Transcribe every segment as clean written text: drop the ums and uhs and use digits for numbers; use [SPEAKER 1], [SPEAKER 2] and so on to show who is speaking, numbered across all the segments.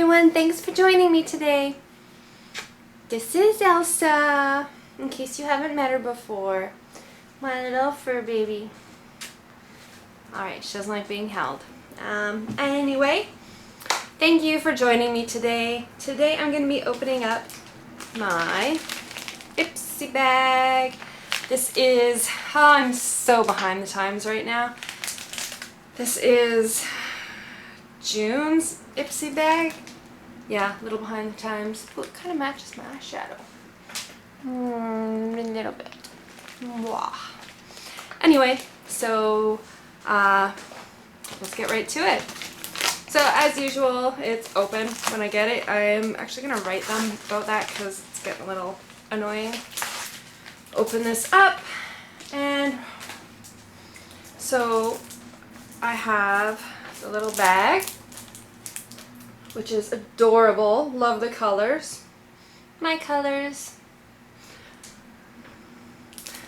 [SPEAKER 1] everyone, thanks for joining me today. This is Elsa, in case you haven't met her before. My little fur baby. Alright, she doesn't like being held. Anyway, thank you for joining me today. Today I'm going to be opening up my IPSY bag. This is, I'm so behind the times right now. This is June's IPSY bag. Yeah, a little behind the times. Ooh, it kind of matches my eyeshadow. A little bit. Mwah. Anyway, so let's get right to it. So as usual, it's open when I get it. I'm actually going to write them about that because it's getting a little annoying. Open this up, and so I have the little bag, which is adorable. Love the colors. My colors.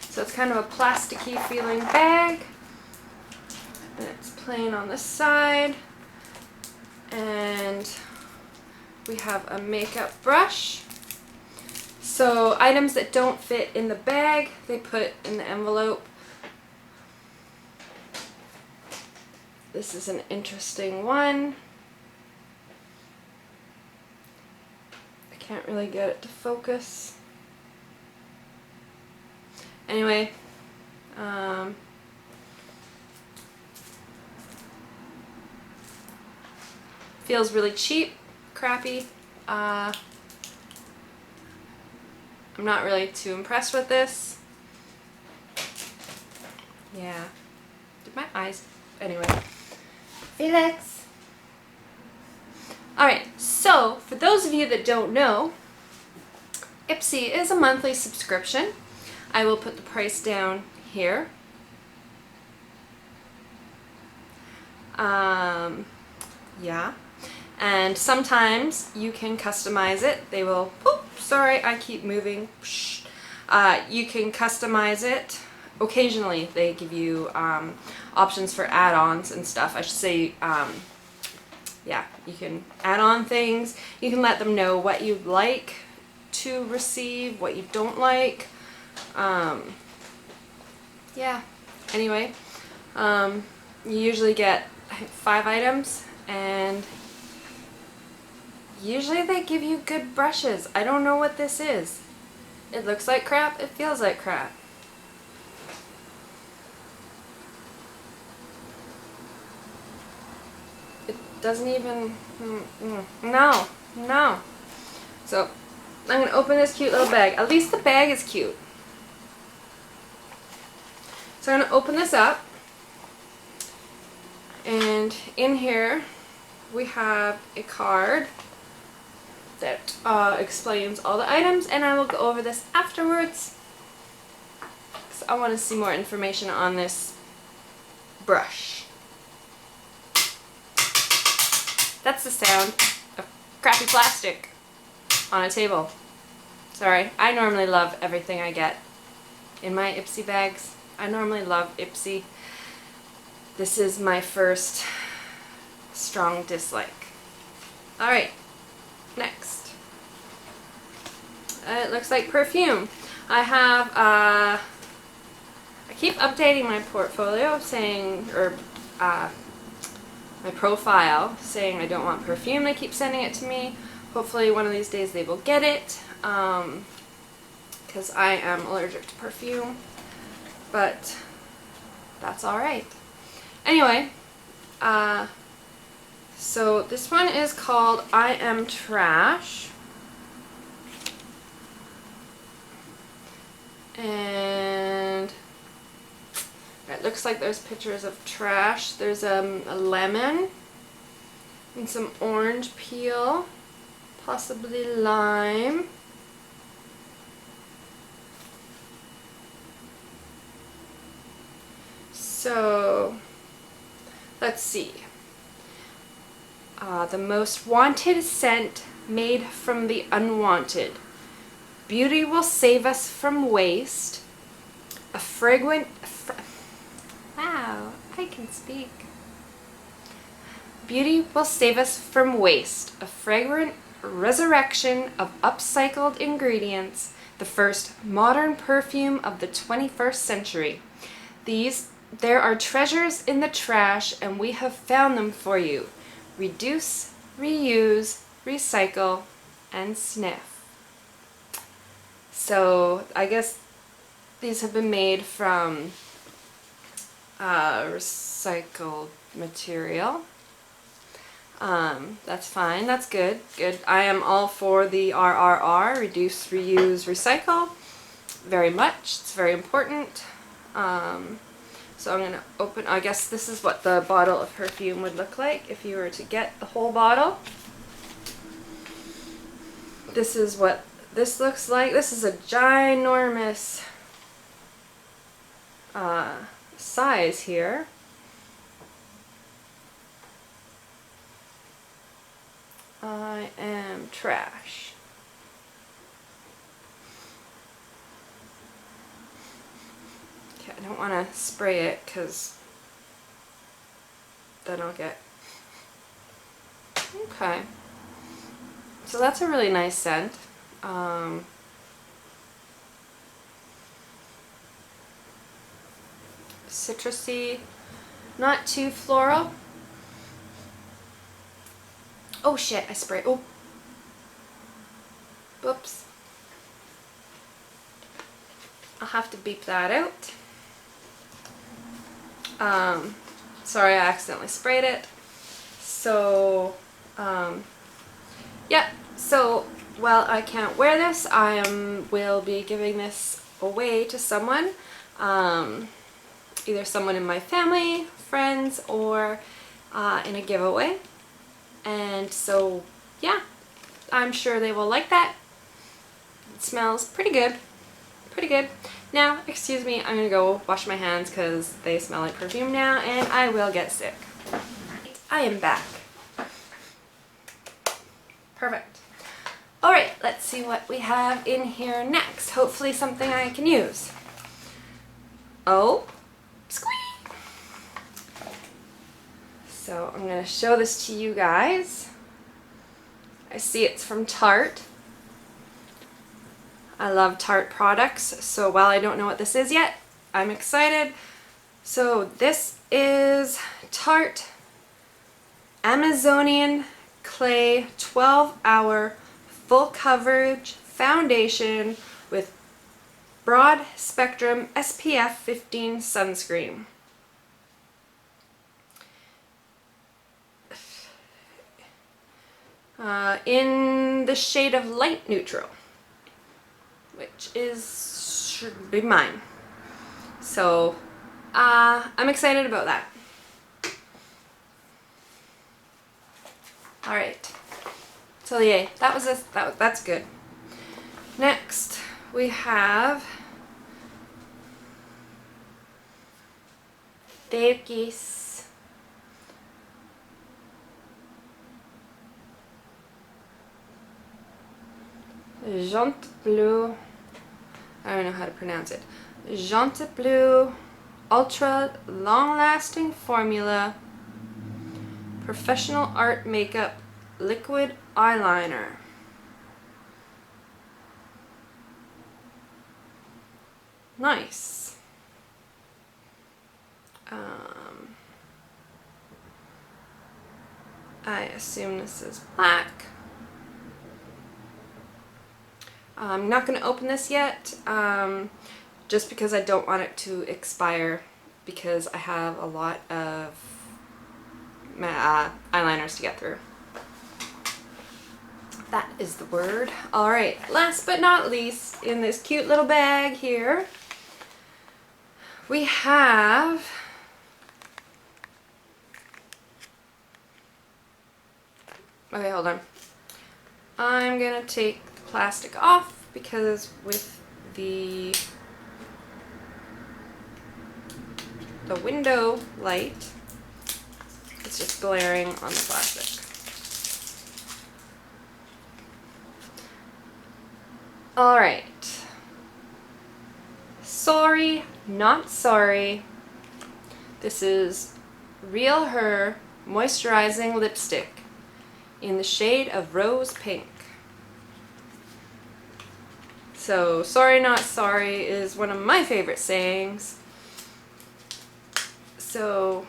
[SPEAKER 1] So it's kind of a plasticky feeling bag. And it's plain on the side. And we have a makeup brush. So items that don't fit in the bag, they put in the envelope. This is an interesting one. I can't really get it to focus. Anyway, feels really cheap, crappy. I'm not really too impressed with this. Yeah. Did my eyes... Anyway. Felix. Alright, so for those of you that don't know, IPSY is a monthly subscription. I will put the price down here. Yeah. And sometimes you can customize it. They will... Oops, sorry, I keep moving. You can customize it. Occasionally they give you options for add-ons and stuff. I should say, yeah, you can add on things. You can let them know what you'd like to receive, what you don't like. Yeah, anyway, you usually get, I think, 5 items, and usually they give you good brushes. I don't know what this is. It looks like crap, it feels like crap. It doesn't even, no. So, I'm going to open this cute little bag. At least the bag is cute. So I'm going to open this up, and in here we have a card that explains all the items, and I will go over this afterwards because I want to see more information on this brush. That's the sound of crappy plastic on a table. Sorry, I normally love everything I get in my IPSY bags. I normally love IPSY. This is my first strong dislike. Alright, next. It looks like perfume. I have, I keep updating my portfolio saying, or my profile saying I don't want perfume. They keep sending it to me. Hopefully one of these days they will get it, because I am allergic to perfume. But that's alright. Anyway, so this one is called I Am Trash. And it looks like there's pictures of trash. There's a lemon and some orange peel, possibly lime. So, let's see. The most wanted scent made from the unwanted. Beauty will save us from waste. A fragrant... wow, I can speak. Beauty will save us from waste, a fragrant resurrection of upcycled ingredients, the first modern perfume of the 21st century. There are treasures in the trash, and we have found them for you. Reduce, reuse, recycle, and sniff. So I guess these have been made from recycled material. That's fine. That's good. Good. I am all for the RRR, reduce, reuse, recycle. Very much. It's very important. So I'm going to open, I guess this is what the bottle of perfume would look like if you were to get the whole bottle. This is what this looks like. This is a ginormous size here. I am trash. Okay, I don't want to spray it because then I'll get... Okay. So that's a really nice scent. Citrusy, not too floral. Oh shit, I sprayed. Oh. Whoops. I'll have to beep that out. Sorry, I accidentally sprayed it. So, yeah. So, well, I can't wear this. Will be giving this away to someone. Either someone in my family, friends, or in a giveaway. And so, yeah, I'm sure they will like that. It smells pretty good. Pretty good. Now, excuse me, I'm going to go wash my hands because they smell like perfume now and I will get sick. I am back. Perfect. Alright, let's see what we have in here next. Hopefully something I can use. Oh, squeak! So I'm going to show this to you guys. I see it's from Tarte. I love Tarte products, so while I don't know what this is yet, I'm excited. So this is Tarte Amazonian Clay 12-hour full coverage foundation with broad spectrum SPF 15 sunscreen. In the shade of light neutral, which should be mine. So I'm excited about that. All right. So yay, that's good. Next we have Thekis Jante Bleu, I don't know how to pronounce it. Jante Bleu Ultra Long Lasting Formula Professional Art Makeup Liquid Eyeliner. Nice. I assume this is black. I'm not going to open this yet, just because I don't want it to expire, because I have a lot of eyeliners to get through. That is the word. Alright, last but not least, in this cute little bag here, we have okay, hold on. I'm going to take plastic off because with the window light, it's just glaring on the plastic. Alright. Sorry, not sorry. This is Real Her moisturizing lipstick in the shade of rose pink. So, sorry not sorry is one of my favorite sayings. So,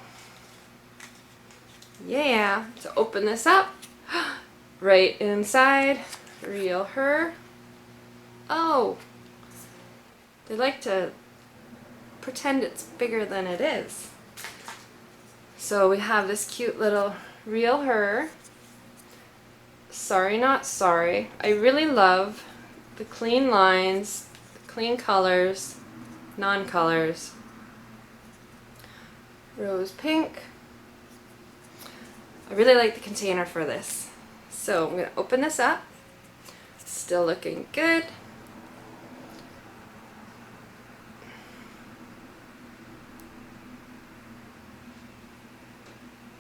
[SPEAKER 1] yeah, to open this up, right inside, Real Her. Oh, they like to pretend it's bigger than it is. So we have this cute little Real Her. Sorry not sorry. I really love the clean lines, the clean colors, non-colors. Rose pink. I really like the container for this. So I'm going to open this up. Still looking good.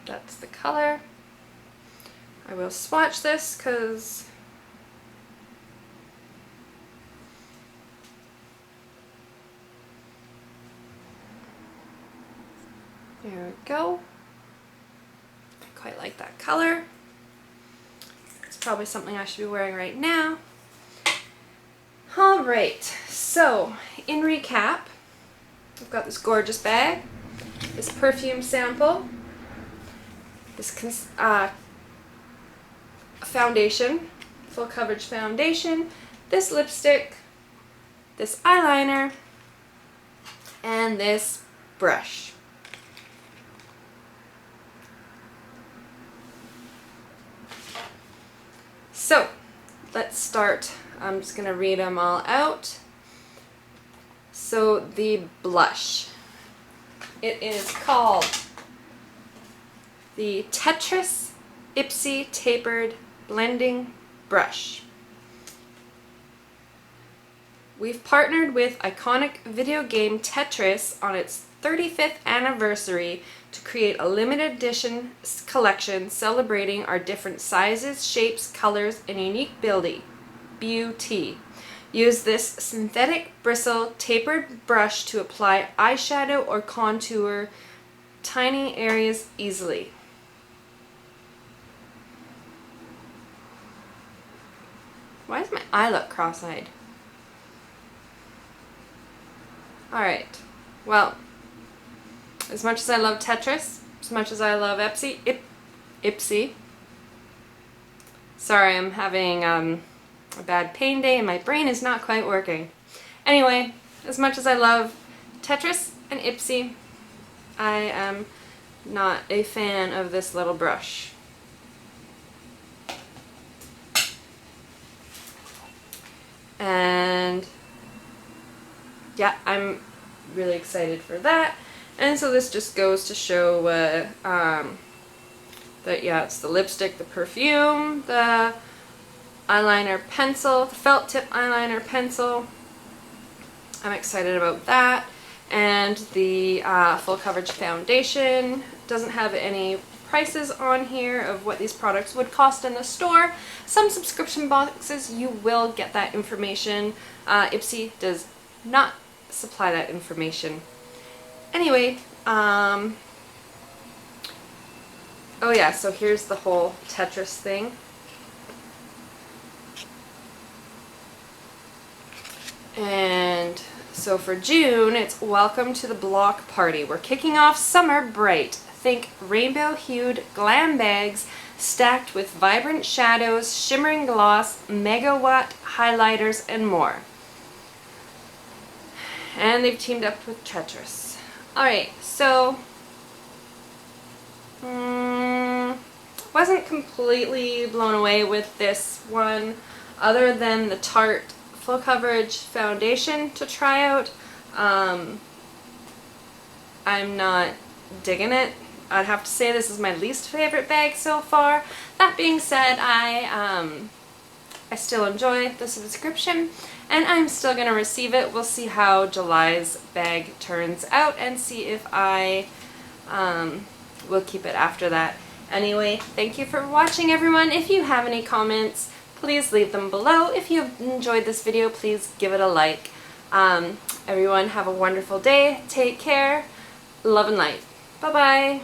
[SPEAKER 1] That's the color. I will swatch this because there we go. I quite like that color. It's probably something I should be wearing right now. Alright, so in recap, I've got this gorgeous bag, this perfume sample, this foundation, full coverage foundation, this lipstick, this eyeliner, and this brush. So, let's start. I'm just going to read them all out. So, the blush. It is called the Tetris IPSY Tapered Blending Brush. We've partnered with iconic video game Tetris on its 35th anniversary to create a limited edition collection celebrating our different sizes, shapes, colors, and unique beauty. Use this synthetic bristle tapered brush to apply eyeshadow or contour tiny areas easily. Why does my eye look cross-eyed? Alright, well, as much as I love Tetris, as much as I love IPSY, sorry, I'm having a bad pain day and my brain is not quite working. Anyway, as much as I love Tetris and IPSY, I am not a fan of this little brush. And yeah, I'm really excited for that. And so this just goes to show that yeah, it's the lipstick, the perfume, the eyeliner pencil, the felt tip eyeliner pencil. I'm excited about that. And the full coverage foundation. Doesn't have any prices on here of what these products would cost in the store. Some subscription boxes you will get that information. IPSY does not supply that information. Anyway, oh yeah, so here's the whole Tetris thing. And so for June, it's Welcome to the Block Party. We're kicking off summer bright. Think rainbow-hued glam bags stacked with vibrant shadows, shimmering gloss, megawatt highlighters, and more. And they've teamed up with Tetris. Alright, so wasn't completely blown away with this one other than the Tarte full coverage foundation to try out. I'm not digging it. I'd have to say this is my least favorite bag so far. That being said, I still enjoy the subscription and I'm still going to receive it. We'll see how July's bag turns out and see if I will keep it after that. Anyway, thank you for watching, everyone. If you have any comments, please leave them below. If you enjoyed this video, please give it a like. Everyone have a wonderful day. Take care. Love and light. Bye-bye.